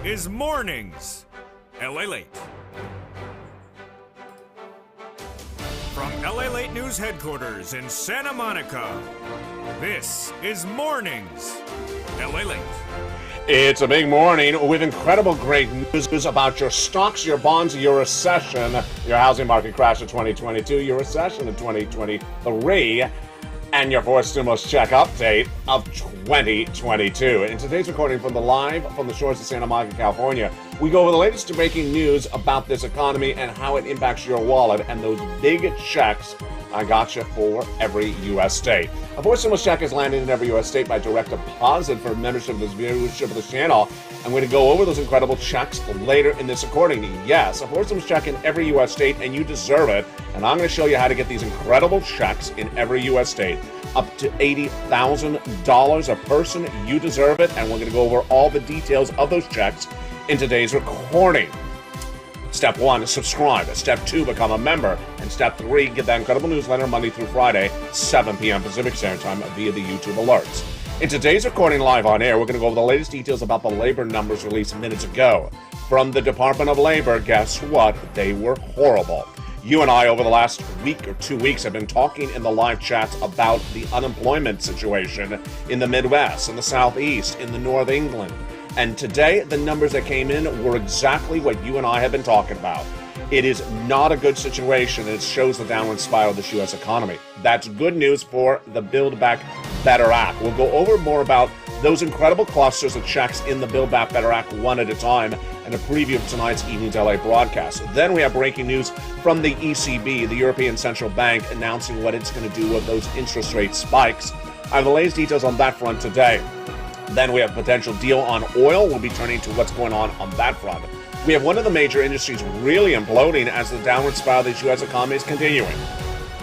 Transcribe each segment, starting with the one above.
is Mornings, LALATE. From LALATE News Headquarters in Santa Monica, this is Mornings, LALATE. It's a big morning with incredible great news about your stocks, your bonds, your recession, your housing market crash of 2022, your recession of 2023, and your fourth stimulus check update of 2022. In today's recording from the shores of Santa Monica, California, we go over the latest breaking news about this economy and how it impacts your wallet and those big checks I gotcha for every U.S. state. A fourth stimulus check is landing in every U.S. state by direct deposit for membership of this viewership of this channel. I'm going to go over those incredible checks later in this recording. Yes, a fourth stimulus check in every U.S. state, and you deserve it. And I'm going to show you how to get these incredible checks in every U.S. state. Up to $80,000 a person. You deserve it. And we're going to go over all the details of those checks in today's recording. Step 1, subscribe. Step 2, become a member. And Step 3, get that incredible newsletter Monday through Friday, 7 p.m. Pacific Standard Time via the YouTube alerts. In today's recording live on air, we're going to go over the latest details about the labor numbers released minutes ago. From the Department of Labor, guess what? They were horrible. You and I, over the last week or 2 weeks, have been talking in the live chats about the unemployment situation in the Midwest, in the Southeast, in the North England. And today, the numbers that came in were exactly what you and I have been talking about. It is not a good situation, and it shows the downward spiral of this U.S. economy. That's good news for the Build Back Better Act. We'll go over more about those incredible clusters of checks in the Build Back Better Act one at a time, and a preview of tonight's Evening's LA broadcast. Then we have breaking news from the ECB, the European Central Bank, announcing what it's going to do with those interest rate spikes. I have the latest details on that front today. Then we have a potential deal on oil. We'll be turning to what's going on that front. We have one of the major industries really imploding as the downward spiral of the U.S. economy is continuing.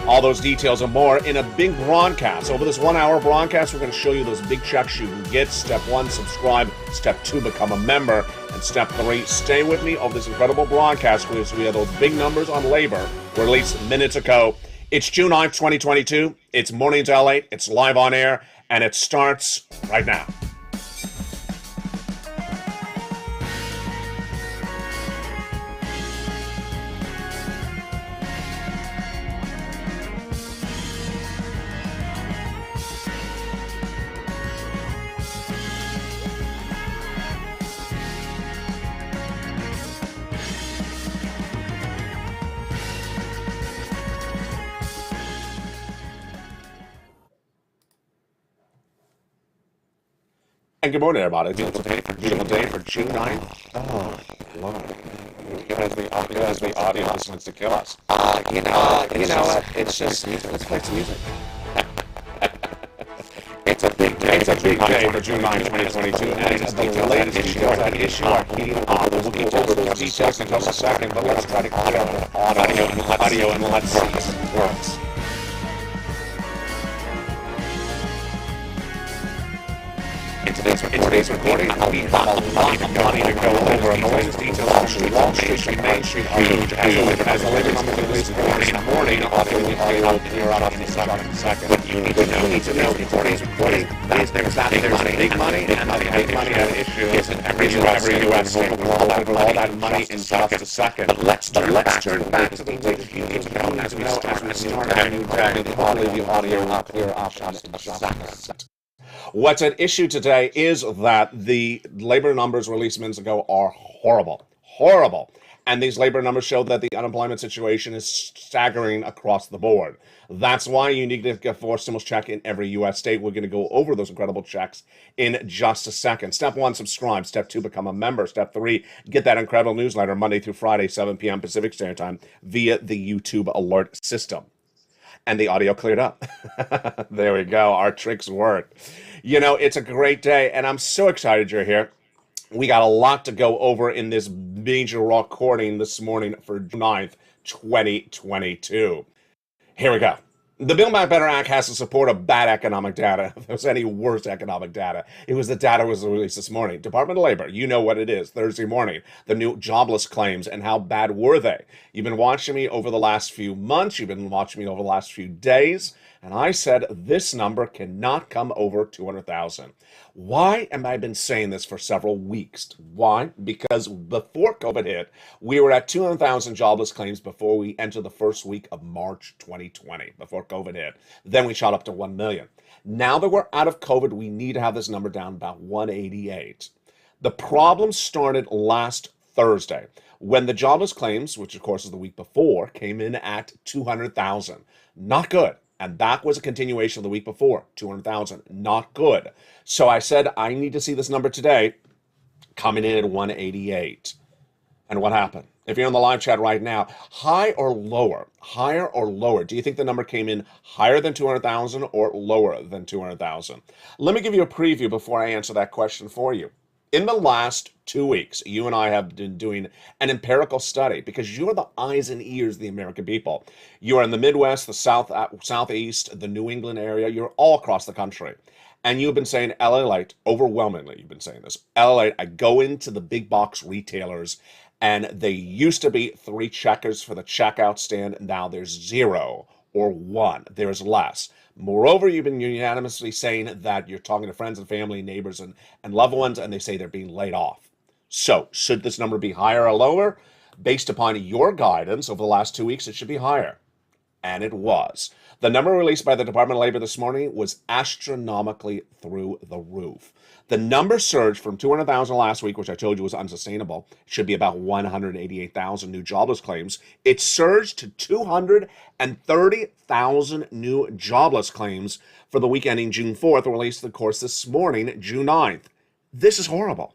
All those details and more in a big broadcast. Over this 1 hour broadcast, we're going to show you those big checks you can get. Step 1, subscribe. Step 2, become a member. And Step 3, stay with me over this incredible broadcast because we have those big numbers on labor released minutes ago. It's June 9th, 2022. It's Mornings LA. It's live on air, and it starts right now. And good morning, everybody. Beautiful day for June 9th. Oh, Lord. It has the audio listeners to kill us. It's just, let's play some music. It's a big day. It's a big day for June 9th, 2022. And the latest details at issue are heating up. We'll go over those details in just a second, but let's try to clear up audio and let's see if it works. In today's recording, we have a lot of money to go over, and the latest details from Wall Street and Main Street are huge. As the labor numbers released this morning, audio clear up in a second. What you need to know in today's recording is there's big money, and the big money at issue is in every U.S. state. We'll all that money in just a second. But let's turn back to the latest you need to know as we start a new day. The audio will clear up in a second. What's at issue today is that the labor numbers released minutes ago are horrible. And these labor numbers show that the unemployment situation is staggering across the board. That's why you need to get a fourth stimulus check in every U.S. state. We're going to go over those incredible checks in just a second. Step 1, subscribe. Step 2, become a member. Step 3, get that incredible newsletter Monday through Friday, 7 p.m. Pacific Standard Time via the YouTube alert system. And the audio cleared up. There we go. Our tricks worked. You know, it's a great day, and I'm so excited you're here. We got a lot to go over in this major recording this morning for June 9th, 2022. Here we go. The Build Back Better Act has the support of bad economic data. If there's any worse economic data, it was the data was released this morning. Department of Labor, you know what it is, Thursday morning. The new jobless claims, and how bad were they? You've been watching me over the last few months. You've been watching me over the last few days. And I said this number cannot come over 200,000. Why am I been saying this for several weeks? Why? Because before COVID hit, we were at 200,000 jobless claims before we entered the first week of March 2020, before COVID hit. Then we shot up to 1 million. Now that we're out of COVID, we need to have this number down about 188. The problem started last Thursday when the jobless claims, which of course is the week before, came in at 200,000. Not good. And that was a continuation of the week before, 200,000. Not good. So I said, I need to see this number today coming in at 188. And what happened? If you're on the live chat right now, high or lower? Higher or lower? Do you think the number came in higher than 200,000 or lower than 200,000? Let me give you a preview before I answer that question for you. In the last 2 weeks, you and I have been doing an empirical study because you are the eyes and ears of the American people. You are in the Midwest, the Southeast, the New England area. You're all across the country. And you've been saying LALATE, overwhelmingly, you've been saying this. LALATE, I go into the big box retailers, and they used to be 3 checkers for the checkout stand. Now there's 0 or 1. There's less. Moreover, you've been unanimously saying that you're talking to friends and family, neighbors, and loved ones, and they say they're being laid off. So, should this number be higher or lower? Based upon your guidance over the last 2 weeks, it should be higher. And it was. The number released by the Department of Labor this morning was astronomically through the roof. The number surged from 200,000 last week, which I told you was unsustainable. It should be about 188,000 new jobless claims. It surged to 230,000 new jobless claims for the week ending June 4th, released, of course, this morning, June 9th. This is horrible.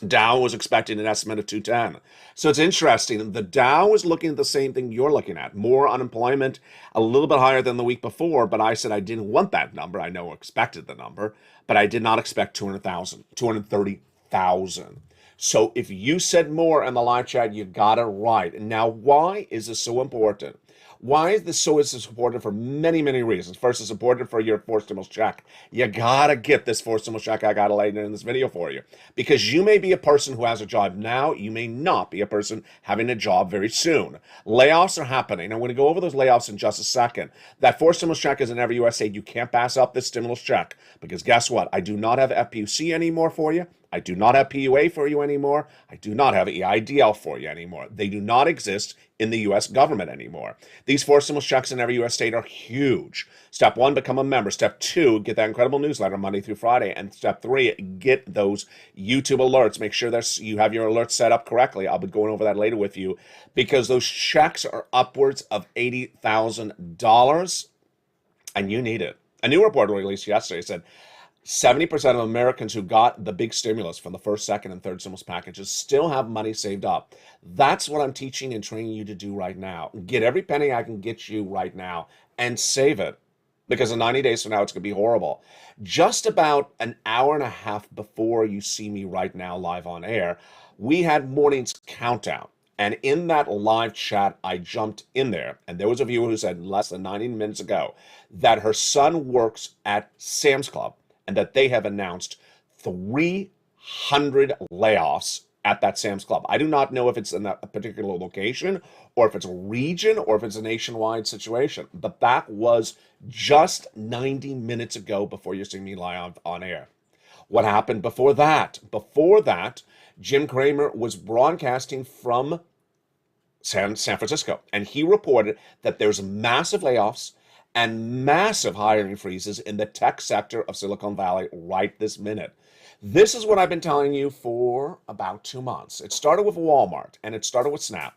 Dow was expecting an estimate of 210. So it's interesting. The Dow is looking at the same thing you're looking at. More unemployment, a little bit higher than the week before, but I said I didn't want that number. I know I expected the number, but I did not expect 200,000, 230,000. So if you said more in the live chat, you got it right. Now, why is this so important? Why is this so important for many, many reasons? First, it's important for your forced stimulus check. You gotta get this forced stimulus check. I gotta lay it in this video for you. Because you may be a person who has a job now. You may not be a person having a job very soon. Layoffs are happening. I'm going to go over those layoffs in just a second. That forced stimulus check is in every U.S. state. You can't pass up this stimulus check. Because guess what? I do not have FPUC anymore for you. I do not have PUA for you anymore. I do not have EIDL for you anymore. They do not exist in the U.S. government anymore. These forced stimulus checks in every U.S. state are huge. Step 1, become a member. Step 2, get that incredible newsletter Monday through Friday. And step 3, get those YouTube alerts. Make sure you have your alerts set up correctly. I'll be going over that later with you because those checks are upwards of $80,000 and you need it. A new report released yesterday said 70% of Americans who got the big stimulus from the first, second, and third stimulus packages still have money saved up. That's what I'm teaching and training you to do right now. Get every penny I can get you right now and save it. Because in 90 days from now, it's going to be horrible. Just about an hour and a half before you see me right now live on air, we had morning's countdown. And in that live chat, I jumped in there. And there was a viewer who said less than 90 minutes ago that her son works at Sam's Club and that they have announced 300 layoffs at that Sam's Club. I do not know if it's in a particular location or if it's a region or if it's a nationwide situation, but that was just 90 minutes ago before you're seeing me live on air. What happened before that? Before that, Jim Cramer was broadcasting from San Francisco, and he reported that there's massive layoffs and massive hiring freezes in the tech sector of Silicon Valley right this minute. This is what I've been telling you for about 2 months. It started with Walmart and it started with Snap.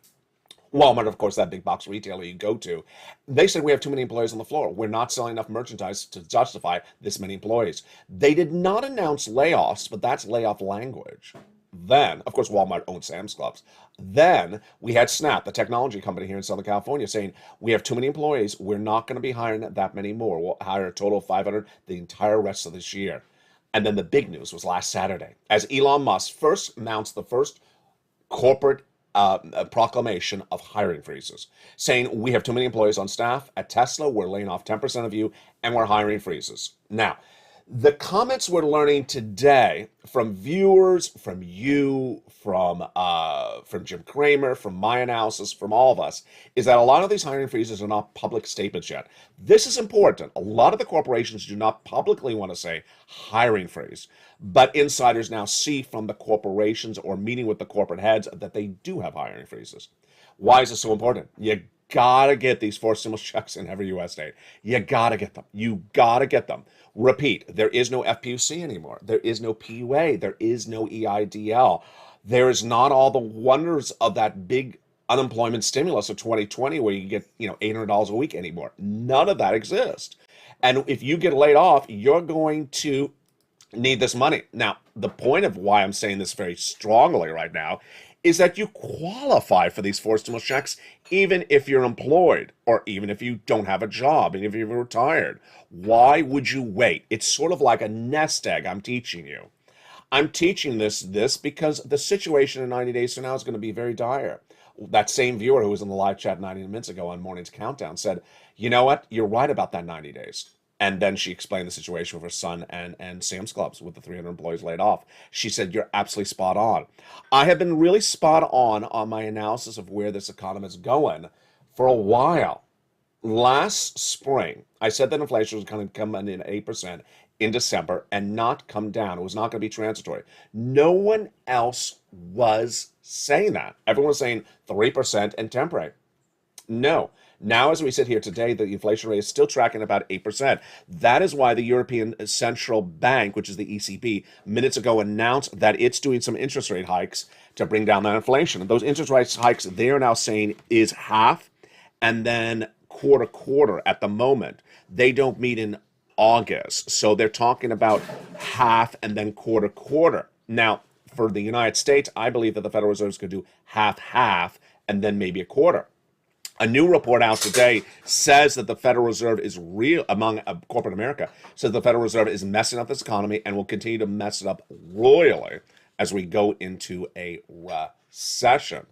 Walmart, of course, that big box retailer you go to. They said we have too many employees on the floor. We're not selling enough merchandise to justify this many employees. They did not announce layoffs, but that's layoff language. Then, of course, Walmart owns Sam's Clubs. Then we had Snap, the technology company here in Southern California, saying we have too many employees. We're not going to be hiring that many more. We'll hire a total of 500 the entire rest of this year. And then the big news was last Saturday, as Elon Musk first announced the first corporate proclamation of hiring freezes, saying we have too many employees on staff. At Tesla, we're laying off 10% of you, and we're hiring freezes. Now, The comments we're learning today from viewers, from you, from Jim Cramer, from my analysis, from all of us, is that a lot of these hiring freezes are not public statements yet. This is important. A lot of the corporations do not publicly want to say hiring freeze, but insiders now see from the corporations or meeting with the corporate heads that they do have hiring freezes. Why is this so important? You gotta get these forced stimulus checks in every U.S. state. You gotta get them. You gotta get them. Repeat, there is no FPUC anymore. There is no PUA. There is no EIDL. There is not all the wonders of that big unemployment stimulus of 2020 where you get, $800 a week anymore. None of that exists. And if you get laid off, you're going to need this money. Now, the point of why I'm saying this very strongly right now is that you qualify for these forced stimulus checks even if you're employed or even if you don't have a job and if you're retired. Why would you wait? It's sort of like a nest egg I'm teaching you. I'm teaching this because the situation in 90 days from now is going to be very dire. That same viewer who was in the live chat 90 minutes ago on Morning's Countdown said, you know what? You're right about that 90 days. And then she explained the situation with her son and Sam's Clubs with the 300 employees laid off. She said, you're absolutely spot on. I have been really spot on my analysis of where this economy is going for a while. Last spring, I said that inflation was going to come in at 8% in December and not come down. It was not going to be transitory. No one else was saying that. Everyone was saying 3% and temporary. No. Now, as we sit here today, the inflation rate is still tracking about 8%. That is why the European Central Bank, which is the ECB, minutes ago announced that it's doing some interest rate hikes to bring down that inflation. And those interest rate hikes, they are now saying is half and then quarter at the moment. They don't meet in August. So they're talking about half and then quarter. Now, for the United States, I believe that the Federal Reserve is going to do half and then maybe a quarter. A new report out today says that the Federal Reserve is among corporate America, says the Federal Reserve is messing up this economy and will continue to mess it up royally as we go into a recession.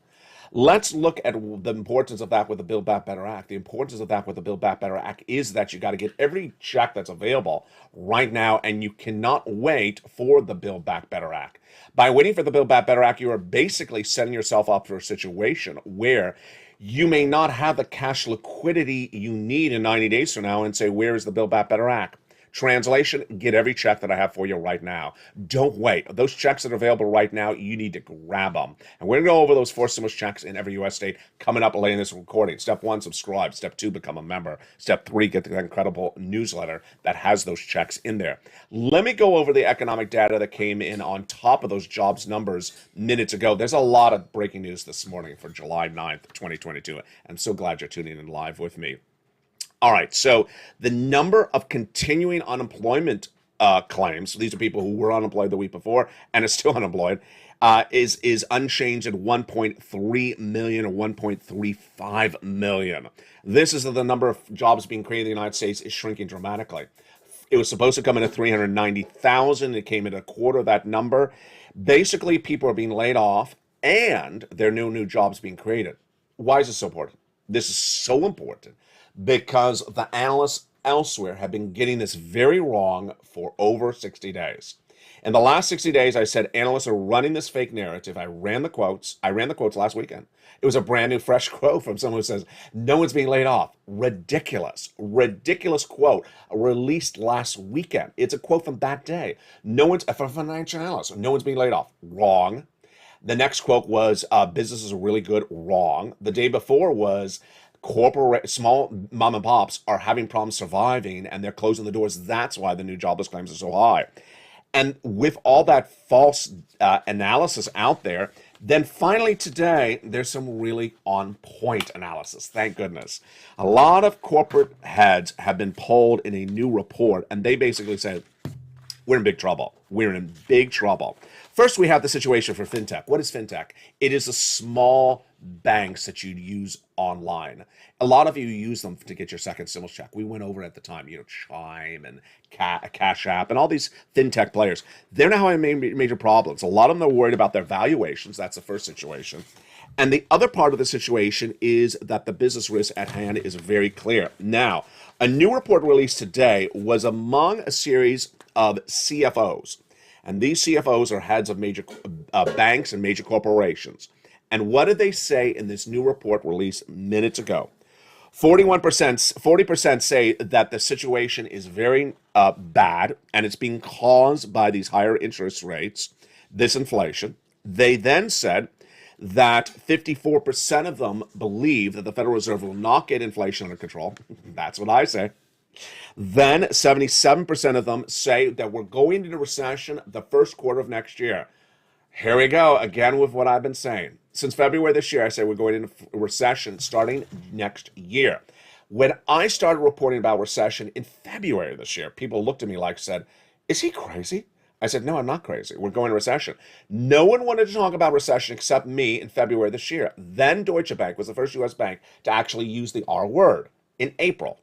Let's look at the importance of that with the Build Back Better Act. The importance of that with the Build Back Better Act is that you got to get every check that's available right now, and you cannot wait for the Build Back Better Act. By waiting for the Build Back Better Act, you are basically setting yourself up for a situation where you may not have the cash liquidity you need in 90 days from now and say, where is the Build Back Better Act? Translation, get every check that I have for you right now. Don't wait. Those checks that are available right now, you need to grab them. And we're going to go over those forced stimulus checks in every U.S. state coming up later in this recording. Step 1, subscribe. Step 2, become a member. Step 3, get the incredible newsletter that has those checks in there. Let me go over the economic data that came in on top of those jobs numbers minutes ago. There's a lot of breaking news this morning for July 9th, 2022. I'm so glad you're tuning in live with me. All right, so the number of continuing unemployment claims, these are people who were unemployed the week before and are still unemployed, is unchanged at 1.3 million or 1.35 million. This is the number of jobs being created in the United States is shrinking dramatically. It was supposed to come in at 390,000. It came in a quarter of that number. Basically, people are being laid off and there are no new jobs being created. Why is this so important? This is so important because the analysts elsewhere have been getting this very wrong for over 60 days. In the last 60 days, I said analysts are running this fake narrative. I ran the quotes last weekend. It was a brand new, fresh quote from someone who says, no one's being laid off. Ridiculous quote released last weekend. It's a quote from that day. No one's, from a financial analyst, no one's being laid off. Wrong. The next quote was, businesses are really good. Wrong. The day before was, small mom and pops are having problems surviving and they're closing the doors. That's why the new jobless claims are so high. And with all that false analysis out there, then finally today, there's some really on-point analysis. Thank goodness. A lot of corporate heads have been polled in a new report, and they basically said, we're in big trouble. We're in big trouble. First, we have the situation for fintech. What is fintech? It is a small banks that you'd use online. A lot of you use them to get your second stimulus check. We went over at the time, Chime and Cash App and all these fintech players. They're now having major problems. A lot of them are worried about their valuations. That's the first situation. And the other part of the situation is that the business risk at hand is very clear. Now, a new report released today was among a series of CFOs. And these CFOs are heads of major banks and major corporations. And what did they say in this new report released minutes ago? 40% say that the situation is very bad, and it's being caused by these higher interest rates, this inflation. They then said that 54% of them believe that the Federal Reserve will not get inflation under control. That's what I say. Then 77% of them say that we're going into recession the first quarter of next year. Here we go again with what I've been saying. Since February this year, I say we're going into recession starting next year. When I started reporting about recession in February this year, people looked at me like said, is he crazy? I said, no, I'm not crazy. We're going into recession. No one wanted to talk about recession except me in February this year. Then Deutsche Bank was the first U.S. bank to actually use the R word in April.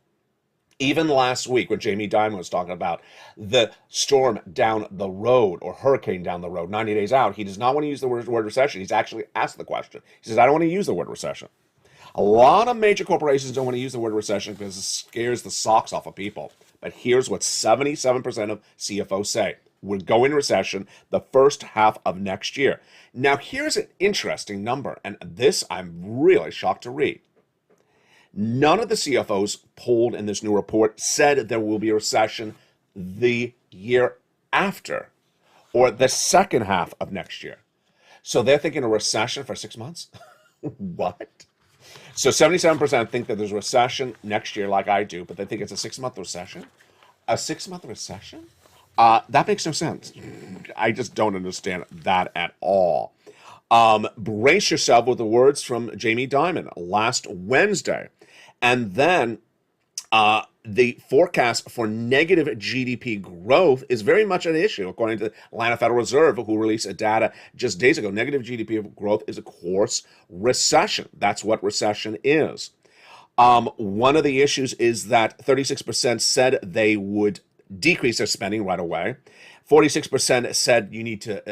Even last week when Jamie Dimon was talking about the storm down the road or hurricane down the road, 90 days out, he does not want to use the word recession. He's actually asked the question. He says, I don't want to use the word recession. A lot of major corporations don't want to use the word recession because it scares the socks off of people. But here's what 77% of CFOs say. We're going to recession the first half of next year. Now, here's an interesting number, and this I'm really shocked to read. None of the CFOs polled in this new report said there will be a recession the year after or the second half of next year. So they're thinking a recession for 6 months? What? So 77% think that there's a recession next year like I do, but they think it's a 6-month recession? A 6-month recession? That makes no sense. I just don't understand that at all. Brace yourself with the words from Jamie Dimon last Wednesday. And then the forecast for negative GDP growth is very much an issue, according to the Atlanta Federal Reserve, who released data just days ago. Negative GDP growth is, of course, recession. That's what recession is. One of the issues is that 36% said they would decrease their spending right away. 46% said you need to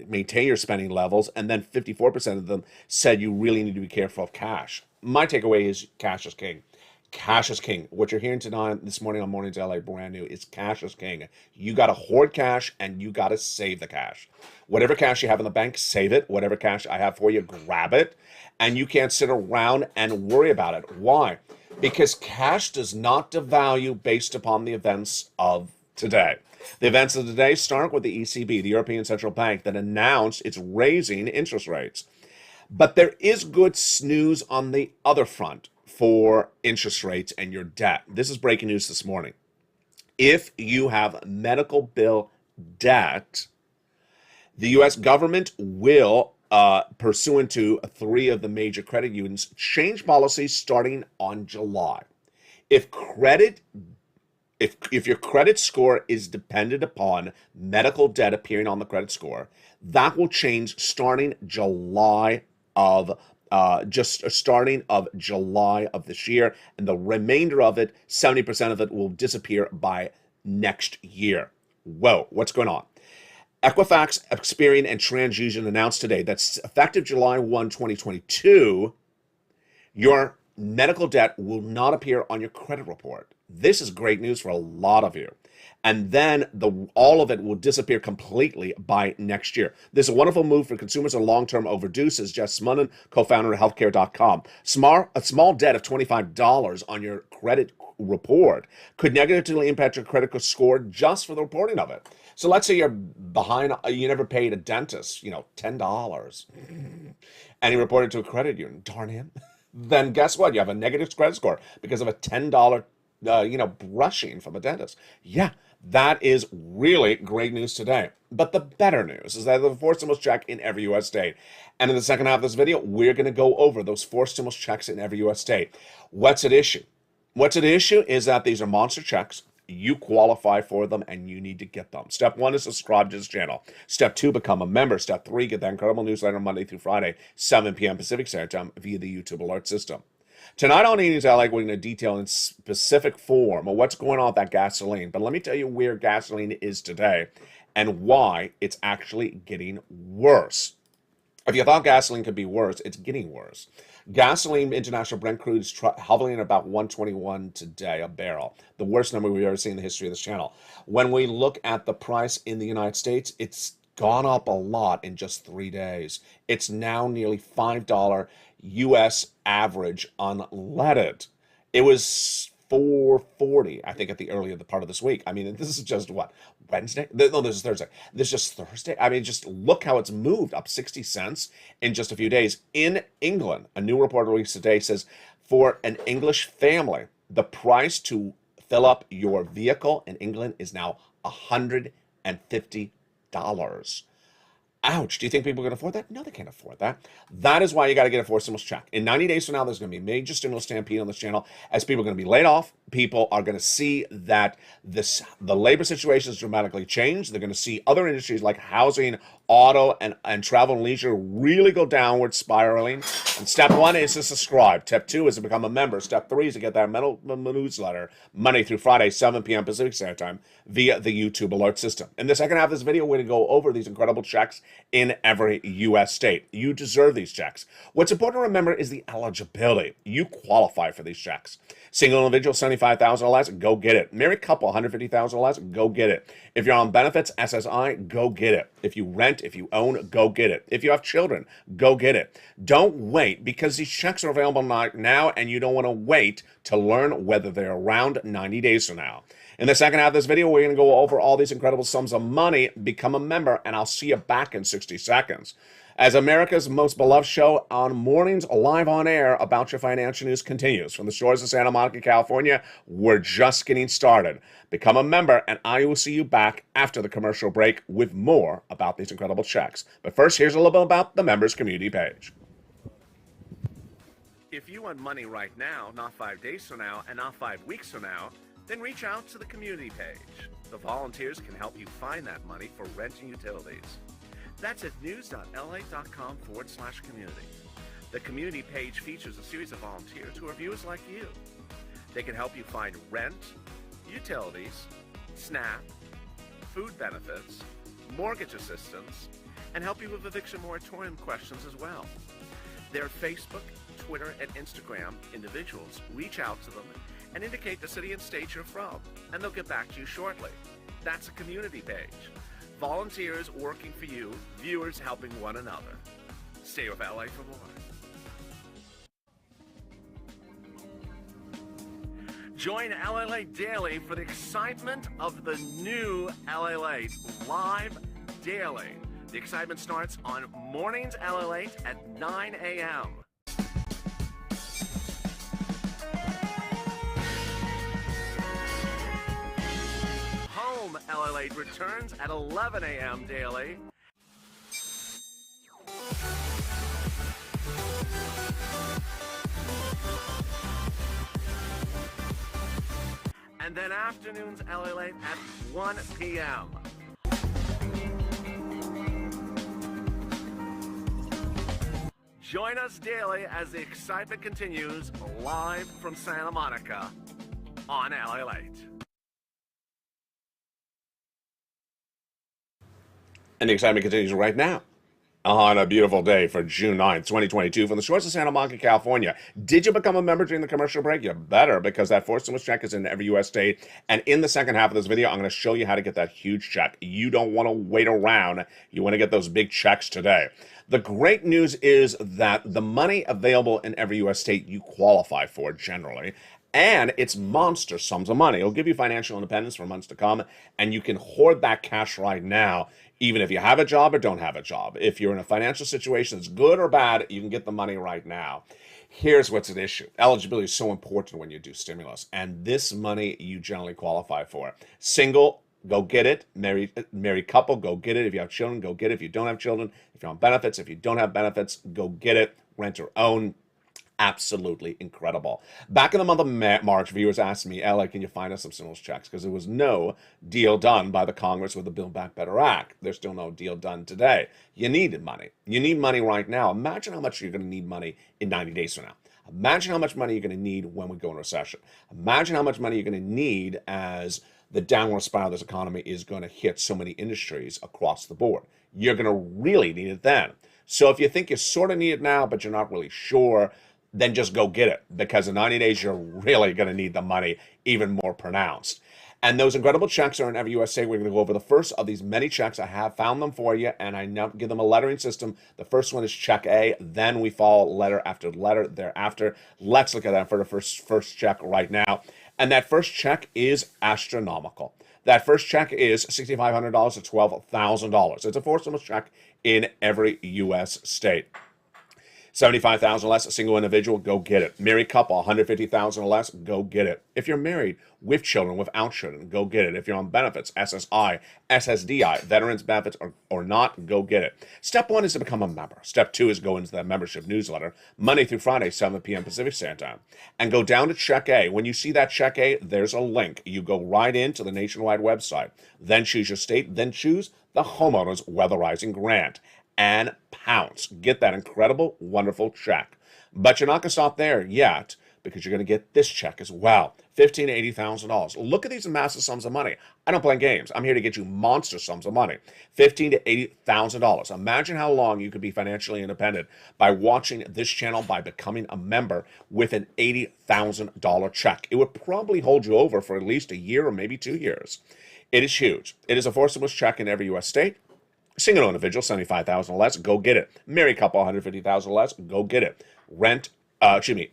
maintain your spending levels, and then 54% of them said you really need to be careful of cash. My takeaway is cash is king. Cash is king. What you're hearing tonight, this morning on Mornings LA, brand new, is cash is king. You got to hoard cash and you got to save the cash. Whatever cash you have in the bank, save it. Whatever cash I have for you, grab it. And you can't sit around and worry about it. Why? Because cash does not devalue based upon the events of today. The events of today start with the ECB, the European Central Bank, that announced it's raising interest rates. But there is good news on the other front for interest rates and your debt. This is breaking news this morning. If you have medical bill debt, the U.S. government will, pursuant to 3 of the major credit unions, change policies starting on July. If your credit score is dependent upon medical debt appearing on the credit score, that will change starting July of July of this year, and the remainder of it, 70% of it, will disappear by next year. Whoa, what's going on? Equifax, Experian, and TransUnion announced today that effective July 1, 2022, your medical debt will not appear on your credit report. This is great news for a lot of you. And then all of it will disappear completely by next year. This is a wonderful move for consumers and long-term overdue, says Jess Smunnen, co-founder of healthcare.com. A small debt of $25 on your credit report could negatively impact your credit score just for the reporting of it. So let's say you're behind, you never paid a dentist, $10, and you reported to a credit union. Darn him. Then guess what? You have a negative credit score because of a $10 brushing from a dentist. Yeah, that is really great news today. But the better news is that there's a forced stimulus check in every U.S. state. And in the second half of this video, we're going to go over those forced stimulus checks in every U.S. state. What's at issue? What's at issue is that these are monster checks. You qualify for them and you need to get them. Step 1 is subscribe to this channel. Step 2, become a member. Step 3, get that incredible newsletter Monday through Friday, 7 p.m. Pacific Standard Time via the YouTube alert system. Tonight on Evenings LA, we're going to detail in specific form what's going on with that gasoline. But let me tell you where gasoline is today and why it's actually getting worse. If you thought gasoline could be worse, it's getting worse. Gasoline, international Brent crude is hovering at about 121 today a barrel, the worst number we've ever seen in the history of this channel. When we look at the price in the United States, it's gone up a lot in just 3 days. It's now nearly $5 US average unleaded. It was 440, I think, at the earlier part of this week. I mean, this is just what, Wednesday? No, this is Thursday. This is just Thursday. I mean, just look how it's moved up 60 cents in just a few days. In England, a new report released today says for an English family, the price to fill up your vehicle in England is now $150. Ouch. Do you think people can afford that? No, they can't afford that. That is why you got to get a forced stimulus check. In 90 days from now, there's going to be a major stimulus stampede on this channel as people are going to be laid off. People are going to see that the labor situation has dramatically changed. They're going to see other industries like housing, auto, and travel and leisure really go downward, spiraling. And step 1 is to subscribe. Step 2 is to become a member. Step 3 is to get that newsletter Monday through Friday, 7 p.m. Pacific Standard Time via the YouTube alert system. In the second half of this video, we're going to go over these incredible checks in every U.S. state. You deserve these checks. What's important to remember is the eligibility. You qualify for these checks. Single individual, $75,000 or less, go get it. Married couple, $150,000 or less, go get it. If you're on benefits, SSI, go get it. If you rent, if you own, go get it. If you have children, go get it. Don't wait, because these checks are available now, and you don't want to wait to learn whether they're around 90 days from now. In the second half of this video, we're going to go over all these incredible sums of money. Become a member, and I'll see you back in 60 seconds. As America's most beloved show on mornings, live on air, About Your Financial News continues. From the shores of Santa Monica, California, we're just getting started. Become a member, and I will see you back after the commercial break with more about these incredible checks. But first, here's a little bit about the members community page. If you want money right now, not 5 days from now, and not 5 weeks from now, then reach out to the community page. The volunteers can help you find that money for rent and utilities. That's at news.lalate.com/community. The community page features a series of volunteers who are viewers like you. They can help you find rent, utilities, SNAP, food benefits, mortgage assistance, and help you with eviction moratorium questions as well. Their Facebook, Twitter, and Instagram individuals reach out to them and indicate the city and state you're from, and they'll get back to you shortly. That's a community page. Volunteers working for you, viewers helping one another. Stay with LA for more. Join LALATE Daily for the excitement of the new LALATE live daily. The excitement starts on mornings LALATE at 9 a.m. Home LALATE returns at 11 a.m. daily. And then afternoons LALATE at 1 p.m. Join us daily as the excitement continues live from Santa Monica on LALATE. And the excitement continues right now on a beautiful day for June 9th, 2022 from the shores of Santa Monica, California. Did you become a member during the commercial break? You better, because that forced stimulus check is in every U.S. state. And in the second half of this video, I'm going to show you how to get that huge check. You don't want to wait around. You want to get those big checks today. The great news is that the money available in every U.S. state you qualify for generally, and it's monster sums of money. It'll give you financial independence for months to come, and you can hoard that cash right now, even if you have a job or don't have a job. If you're in a financial situation that's good or bad, you can get the money right now. Here's what's at issue. Eligibility is so important when you do stimulus, and this money you generally qualify for. Single, go get it. Married couple, go get it. If you have children, go get it. If you don't have children, if you're on benefits, if you don't have benefits, go get it. Rent or own. Absolutely incredible. Back in the month of March, viewers asked me, Ella, can you find us some stimulus checks? Because there was no deal done by the Congress with the Build Back Better Act. There's still no deal done today. You needed money. You need money right now. Imagine how much you're going to need money in 90 days from now. Imagine how much money you're going to need when we go in recession. Imagine how much money you're going to need as the downward spiral of this economy is going to hit so many industries across the board. You're going to really need it then. So if you think you sort of need it now, but you're not really sure, then just go get it, because in 90 days, you're really going to need the money even more pronounced. And those incredible checks are in every USA. We're going to go over the first of these many checks. I have found them for you, and I now give them a lettering system. The first one is check A. Then we follow letter after letter thereafter. Let's look at that for the first check right now. And that first check is astronomical. That first check is $6,500 to $12,000. It's a forcible check in every U.S. state. $75,000 less, a single individual, go get it. Married couple, $150,000 or less, go get it. If you're married with children, without children, go get it. If you're on benefits, SSI, SSDI, veterans benefits or not, go get it. Step 1 is to become a member. Step 2 is go into the membership newsletter, Monday through Friday, 7 p.m. Pacific Standard Time. And go down to check A. When you see that check A, there's a link. You go right into the nationwide website. Then choose your state. Then choose the homeowner's weatherizing grant. And pounce. Get that incredible, wonderful check. But you're not going to stop there yet, because you're going to get this check as well. $15,000 to $80,000. Look at these massive sums of money. I don't play games. I'm here to get you monster sums of money. $15,000 to $80,000. Imagine how long you could be financially independent by watching this channel, by becoming a member with an $80,000 check. It would probably hold you over for at least a year or maybe 2 years. It is huge. It is a forcible check in every U.S. state. Single individual, $75,000 less, go get it. Married couple, $150,000 less, go get it.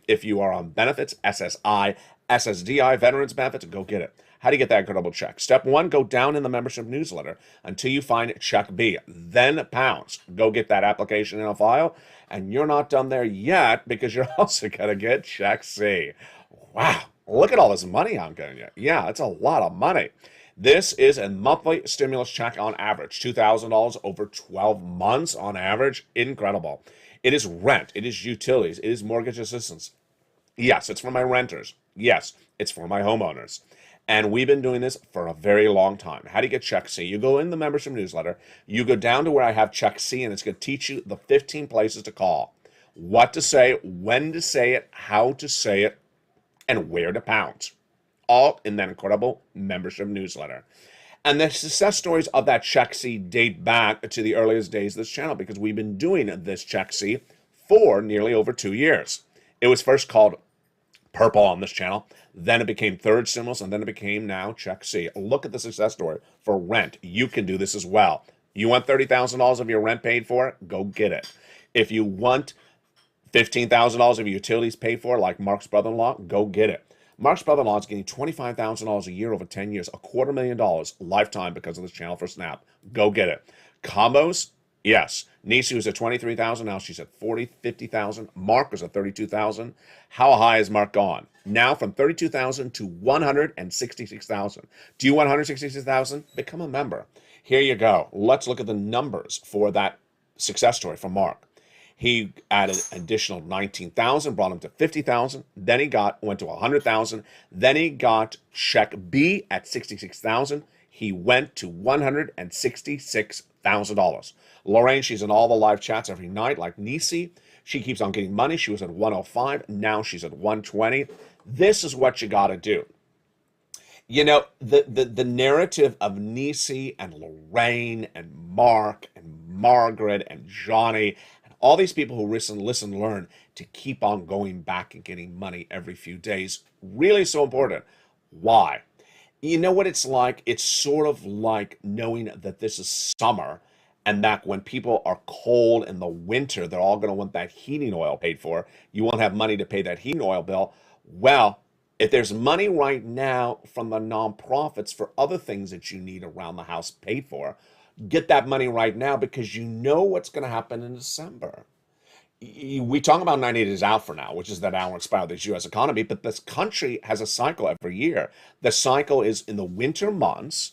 If you are on benefits, SSI, SSDI, veterans benefits, go get it. How do you get that incredible check? Step 1, go down in the membership newsletter until you find check B. Then pounce. Go get that application in a file. And you're not done there yet, because you're also going to get check C. Wow, look at all this money I'm getting you. Yeah, it's a lot of money. This is a monthly stimulus check on average, $2,000 over 12 months on average. Incredible. It is rent. It is utilities. It is mortgage assistance. Yes, it's for my renters. Yes, it's for my homeowners. And we've been doing this for a very long time. How do you get check C? You go in the membership newsletter. You go down to where I have check C, and it's going to teach you the 15 places to call, what to say, when to say it, how to say it, and where to pounce. All in that incredible membership newsletter. And the success stories of that check C date back to the earliest days of this channel, because we've been doing this check C for nearly over 2 years. It was first called Purple on this channel, then it became Third Stimulus, and then it became now check C. Look at the success story for rent. You can do this as well. You want $30,000 of your rent paid for? Go get it. If you want $15,000 of your utilities paid for, like Mark's brother-in-law, go get it. Mark's brother-in-law is getting $25,000 a year over 10 years, $250,000 lifetime because of this channel for Snap. Go get it. Combos, yes. Nisi was at $23,000. Now she's at $40,000, $50,000. Mark was at $32,000. How high has Mark gone? Now from $32,000 to $166,000. Do you want $166,000? Become a member. Here you go. Let's look at the numbers for that success story from Mark. He added additional $19,000, brought him to $50,000. Then he went to $100,000. Then he got check B at $66,000. He went to $166,000. Lorraine, she's in all the live chats every night, like Nisi. She keeps on getting money. She was at 105. Now she's at 120. This is what you got to do. You know, the narrative of Nisi and Lorraine and Mark and Margaret and Johnny, all these people who listen, learn to keep on going back and getting money every few days. Really so important. Why? You know what it's like? It's sort of like knowing that this is summer, and that when people are cold in the winter, they're all going to want that heating oil paid for. You won't have money to pay that heating oil bill. Well, if there's money right now from the nonprofits for other things that you need around the house paid for, get that money right now, because you know what's going to happen in December. We talk about 90 days out for now, which is that hour expire of the U.S. economy, but this country has a cycle every year. The cycle is in the winter months,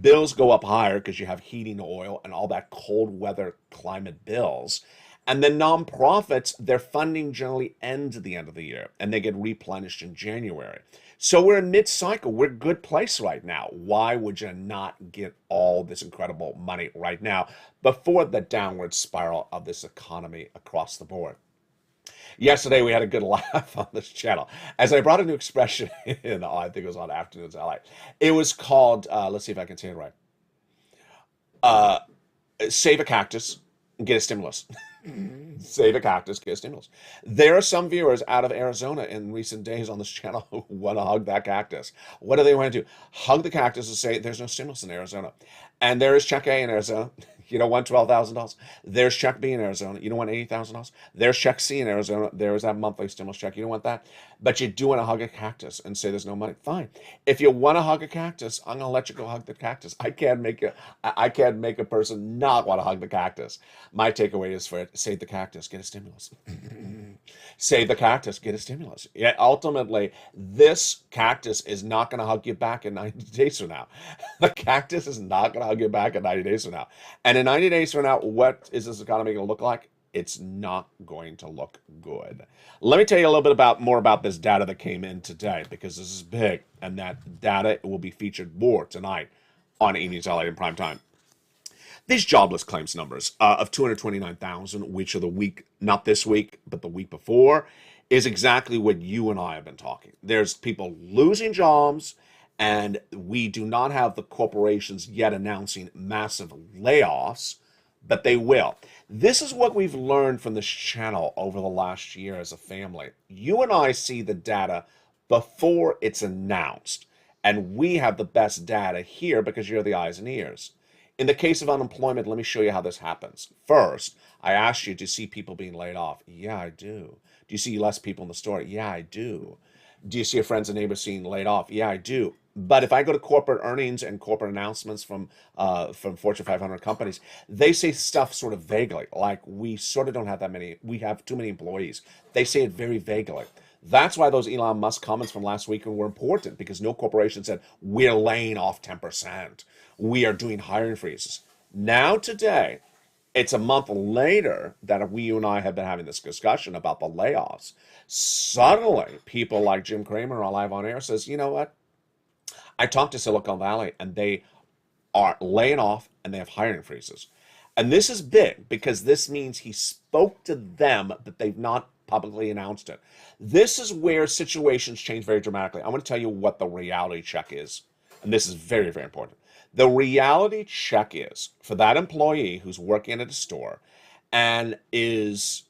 bills go up higher because you have heating oil and all that cold weather climate bills. And then nonprofits, their funding generally ends at the end of the year, and they get replenished in January. So we're in mid-cycle. We're in a good place right now. Why would you not get all this incredible money right now before the downward spiral of this economy across the board? Yesterday, we had a good laugh on this channel as I brought a new expression in, I think it was on Afternoons LA. It was called, let's see if I can say it right, save a cactus and get a stimulus. Save a cactus, get a stimulus. There are some viewers out of Arizona in recent days on this channel who want to hug that cactus. What do they want to do? Hug the cactus and say there's no stimulus in Arizona. And there is check A in Arizona. You don't want $12,000. There's check B in Arizona. You don't want $80,000. There's check C in Arizona. There is that monthly stimulus check. You don't want that. But you do want to hug a cactus and say there's no money. Fine. If you want to hug a cactus, I'm gonna let you go hug the cactus. I can't make a person not want to hug the cactus. My takeaway is for it, save the cactus, get a stimulus. Save the cactus, get a stimulus. Yeah, ultimately, this cactus is not going to hug you back in 90 days from now. The cactus is not going to hug you back in 90 days from now. And in 90 days from now, what is this economy going to look like? It's not going to look good. Let me tell you a little bit more about this data that came in today, because this is big, and that data will be featured more tonight on E! News LA in prime time. These jobless claims numbers of 229,000, which are the week, not this week, but the week before, is exactly what you and I have been talking. There's people losing jobs, and we do not have the corporations yet announcing massive layoffs, but they will. This is what we've learned from this channel over the last year as a family. You and I see the data before it's announced, and we have the best data here because you're the eyes and ears. In the case of unemployment, let me show you how this happens. First, I asked you to see people being laid off. Yeah, I do. Do you see less people in the store? Yeah, I do. Do you see your friends and neighbors being laid off? Yeah, I do. But if I go to corporate earnings and corporate announcements from Fortune 500 companies, they say stuff sort of vaguely, like we sort of don't have that many, we have too many employees. They say it very vaguely. That's why those Elon Musk comments from last week were important, because no corporation said, we're laying off 10%. We are doing hiring freezes. Now today, it's a month later that you and I have been having this discussion about the layoffs. Suddenly, people like Jim Cramer on Live on Air says, you know what? I talked to Silicon Valley, and they are laying off, and they have hiring freezes. And this is big, because this means he spoke to them, but they've not publicly announced it. This is where situations change very dramatically. I'm going to tell you what the reality check is. And this is very, very important. The reality check is for that employee who's working at a store and is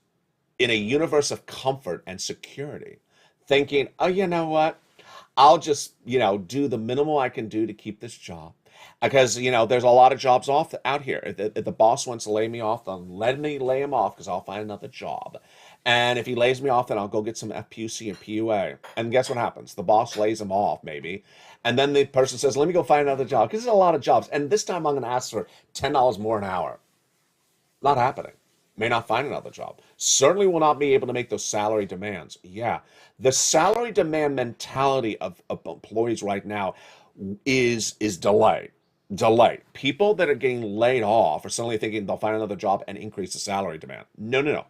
in a universe of comfort and security, thinking, oh, you know what? I'll just, do the minimum I can do to keep this job. Because, there's a lot of jobs out here. If the boss wants to lay me off, then let me lay him off, because I'll find another job. And if he lays me off, then I'll go get some FPUC and PUA. And guess what happens? The boss lays him off, maybe. And then the person says, let me go find another job, because there's a lot of jobs. And this time I'm going to ask for $10 more an hour. Not happening. May not find another job. Certainly will not be able to make those salary demands. Yeah. The salary demand mentality of employees right now is delayed. People that are getting laid off are suddenly thinking they'll find another job and increase the salary demand. No.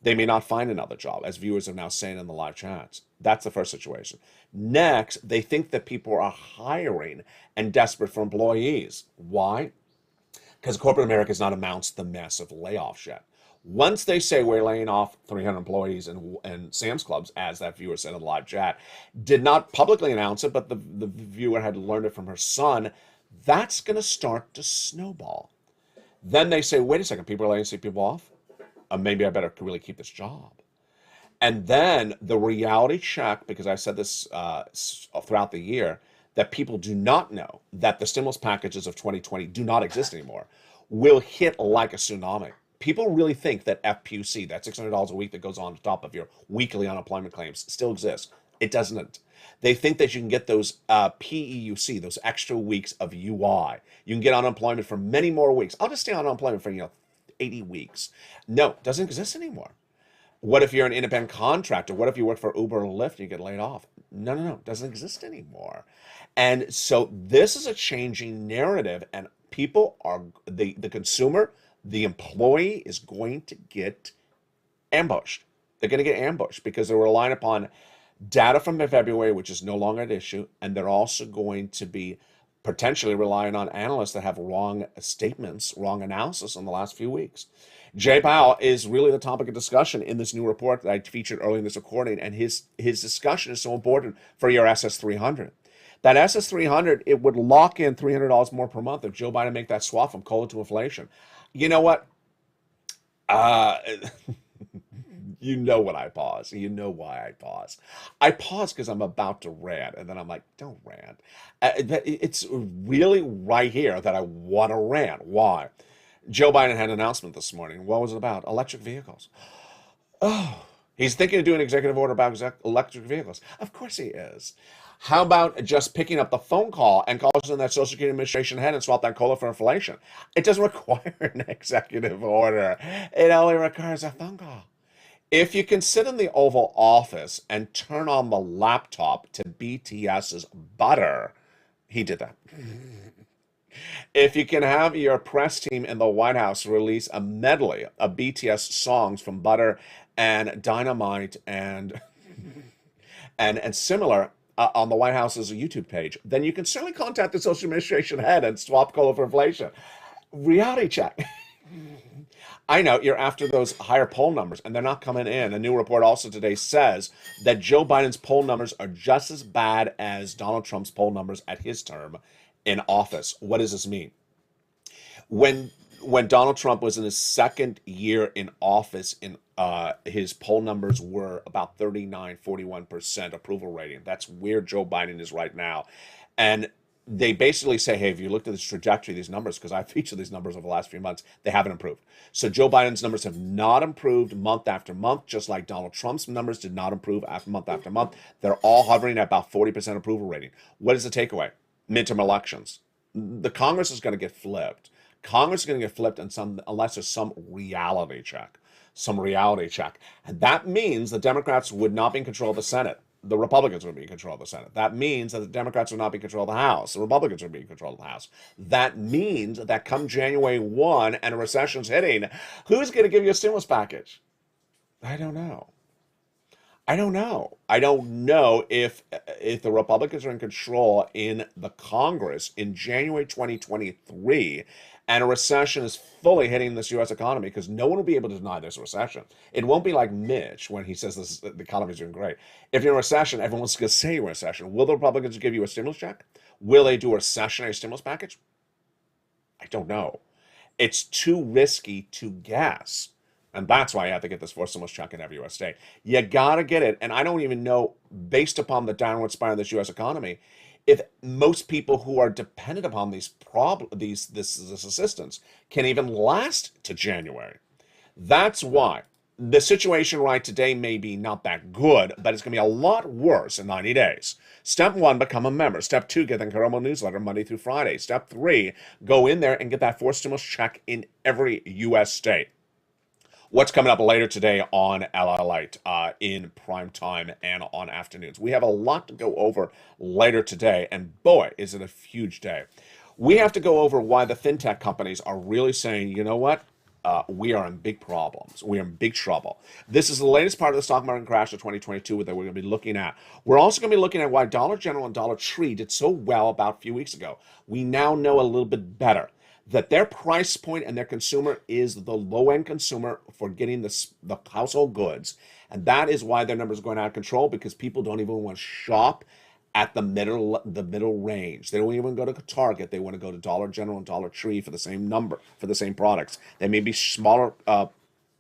They may not find another job, as viewers are now saying in the live chats. That's the first situation. Next, they think that people are hiring and desperate for employees. Why? Because corporate America has not announced the massive layoffs yet. Once they say we're laying off 300 employees and Sam's Clubs, as that viewer said in the live chat, did not publicly announce it, but the viewer had learned it from her son, that's going to start to snowball. Then they say, wait a second, people are laying people off? Maybe I better really keep this job. And then the reality check, because I said this throughout the year, that people do not know that the stimulus packages of 2020 do not exist anymore, will hit like a tsunami. People really think that FPUC, that $600 a week that goes on top of your weekly unemployment claims, still exists. It doesn't. They think that you can get those PEUC, those extra weeks of UI. You can get unemployment for many more weeks. I'll just stay on unemployment for 80 weeks. No, it doesn't exist anymore. What if you're an independent contractor? What if you work for Uber or Lyft and you get laid off? No, it doesn't exist anymore. And so this is a changing narrative, and people are, the consumer, the employee is going to get ambushed. They're going to get ambushed because they're relying upon data from February, which is no longer an issue, and they're also going to be potentially relying on analysts that have wrong statements, wrong analysis in the last few weeks. Jay Powell is really the topic of discussion in this new report that I featured early in this recording, and his discussion is so important for your SS300. That SS300, it would lock in $300 more per month if Joe Biden make that swap from COLA to inflation. You know what? Uh, you know when I pause. You know why I pause. I pause because I'm about to rant, and then I'm like, don't rant. It's really right here that I want to rant. Why? Joe Biden had an announcement this morning. What was it about? Electric vehicles. Oh, he's thinking of doing an executive order about electric vehicles. Of course he is. How about just picking up the phone call and calling that Social Security Administration head and swap that COLA for inflation? It doesn't require an executive order. It only requires a phone call. If you can sit in the Oval Office and turn on the laptop to BTS's Butter, he did that. If you can have your press team in the White House release a medley of BTS songs from Butter and Dynamite and similar on the White House's YouTube page, then you can certainly contact the Social Administration head and swap COLA for inflation. Reality check. I know you're after those higher poll numbers, and they're not coming in. A new report also today says that Joe Biden's poll numbers are just as bad as Donald Trump's poll numbers at his term in office. What does this mean? When Donald Trump was in his second year in office, his poll numbers were about 41% approval rating. That's where Joe Biden is right now. And they basically say, hey, if you looked at this trajectory, these numbers, because I've featured these numbers over the last few months, they haven't improved. So Joe Biden's numbers have not improved month after month, just like Donald Trump's numbers did not improve month after month. They're all hovering at about 40% approval rating. What is the takeaway? Midterm elections. The Congress is going to get flipped. Congress is going to get flipped unless there's some reality check. And that means the Democrats would not be in control of the Senate. The Republicans would be in control of the Senate. That means that the Democrats would not be in control of the House. The Republicans would be in control of the House. That means that come January 1 and a recession's hitting, who's going to give you a stimulus package? I don't know. I don't know if the Republicans are in control in the Congress in January 2023 and a recession is fully hitting this U.S. economy, because no one will be able to deny there's a recession. It won't be like Mitch when he says the economy is doing great. If you're in a recession, everyone's going to say you're in a recession. Will the Republicans give you a stimulus check? Will they do a recessionary stimulus package? I don't know. It's too risky to guess. And that's why you have to get this forced stimulus check in every U.S. state. You got to get it. And I don't even know, based upon the downward spiral of this U.S. economy, if most people who are dependent upon this assistance can even last to January. That's why the situation right today may be not that good, but it's going to be a lot worse in 90 days. Step 1, become a member. Step 2, get the incredible newsletter Monday through Friday. Step 3, go in there and get that forced stimulus check in every U.S. state. What's coming up later today on LALATE in prime time and on afternoons? We have a lot to go over later today, and boy, is it a huge day. We have to go over why the fintech companies are really saying, you know what? We are in big problems. We are in big trouble. This is the latest part of the stock market crash of 2022 that we're going to be looking at. We're also going to be looking at why Dollar General and Dollar Tree did so well about a few weeks ago. We now know a little bit better that their price point and their consumer is the low-end consumer for getting the household goods. And that is why their numbers are going out of control, because people don't even want to shop at the middle range. They don't even go to Target. They want to go to Dollar General and Dollar Tree for the same products. They may be smaller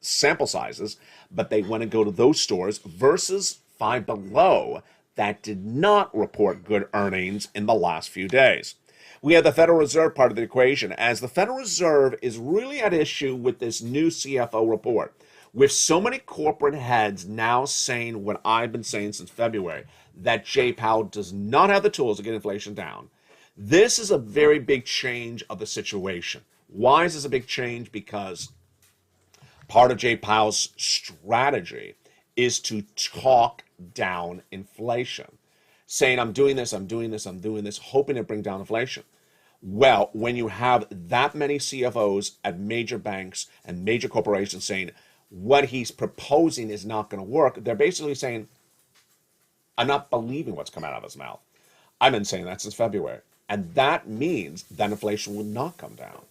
sample sizes, but they want to go to those stores versus Five Below that did not report good earnings in the last few days. We have the Federal Reserve part of the equation, as the Federal Reserve is really at issue with this new CFO report, with so many corporate heads now saying what I've been saying since February, that Jay Powell does not have the tools to get inflation down. This is a very big change of the situation. Why is this a big change? Because part of Jay Powell's strategy is to talk down inflation, saying, I'm doing this, hoping to bring down inflation. Well, when you have that many CFOs at major banks and major corporations saying what he's proposing is not going to work, they're basically saying, I'm not believing what's come out of his mouth. I've been saying that since February. And that means that inflation will not come down.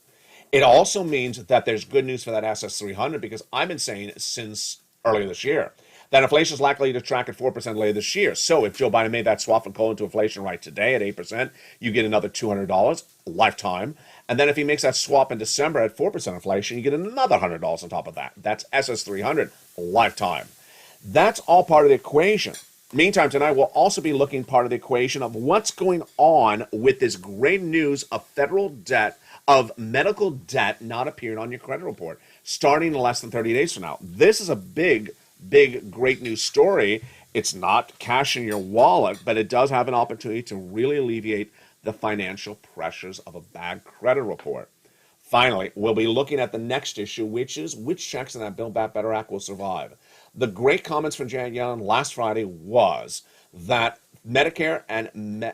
It also means that there's good news for that SS 300, because I've been saying since earlier this year that inflation is likely to track at 4% later this year. So if Joe Biden made that swap from coal into inflation right today at 8%, you get another $200 lifetime. And then if he makes that swap in December at 4% inflation, you get another $100 on top of that. That's SS300 lifetime. That's all part of the equation. Meantime, tonight we'll also be looking part of the equation of what's going on with this great news of federal debt, of medical debt not appearing on your credit report, starting in less than 30 days from now. This is a big, great news story. It's not cash in your wallet, but it does have an opportunity to really alleviate the financial pressures of a bad credit report. Finally, we'll be looking at the next issue, which is which checks in that Build Back Better Act will survive. The great comments from Janet Yellen last Friday was that Medicare and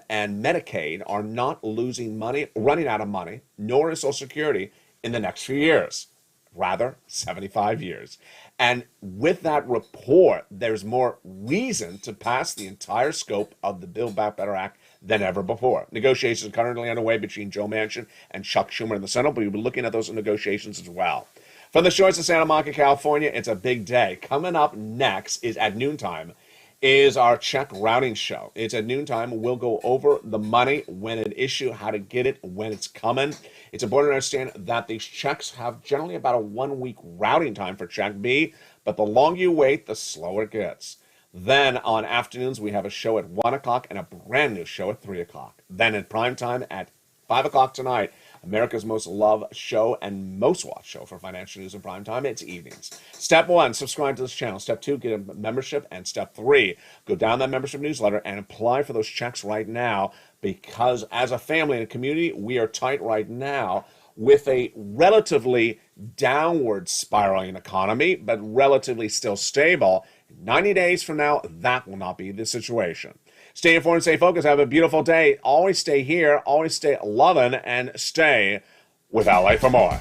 Medicaid are not losing money, running out of money, nor is Social Security in the next few years, rather 75 years. And with that report, there's more reason to pass the entire scope of the Build Back Better Act than ever before. Negotiations are currently underway between Joe Manchin and Chuck Schumer in the Senate, but we'll be looking at those negotiations as well. From the shores of Santa Monica, California, it's a big day. Coming up next is at noontime is our check routing show. It's at noontime. We'll go over the money, when an issue, how to get it, when it's coming. It's important to understand that these checks have generally about a 1 week routing time for check B, but the longer you wait, the slower it gets. Then on afternoons, we have a show at 1 o'clock and a brand new show at 3 o'clock. Then at prime time at 5 o'clock tonight, America's most loved show and most watched show for financial news in prime time. It's evenings. Step 1, subscribe to this channel. Step 2, get a membership. And step 3, go down that membership newsletter and apply for those checks right now, because as a family and a community, we are tight right now with a relatively downward spiraling economy, but relatively still stable. 90 days from now, that will not be the situation. Stay informed and stay focused. Have a beautiful day. Always stay here. Always stay loving and stay with LA for more.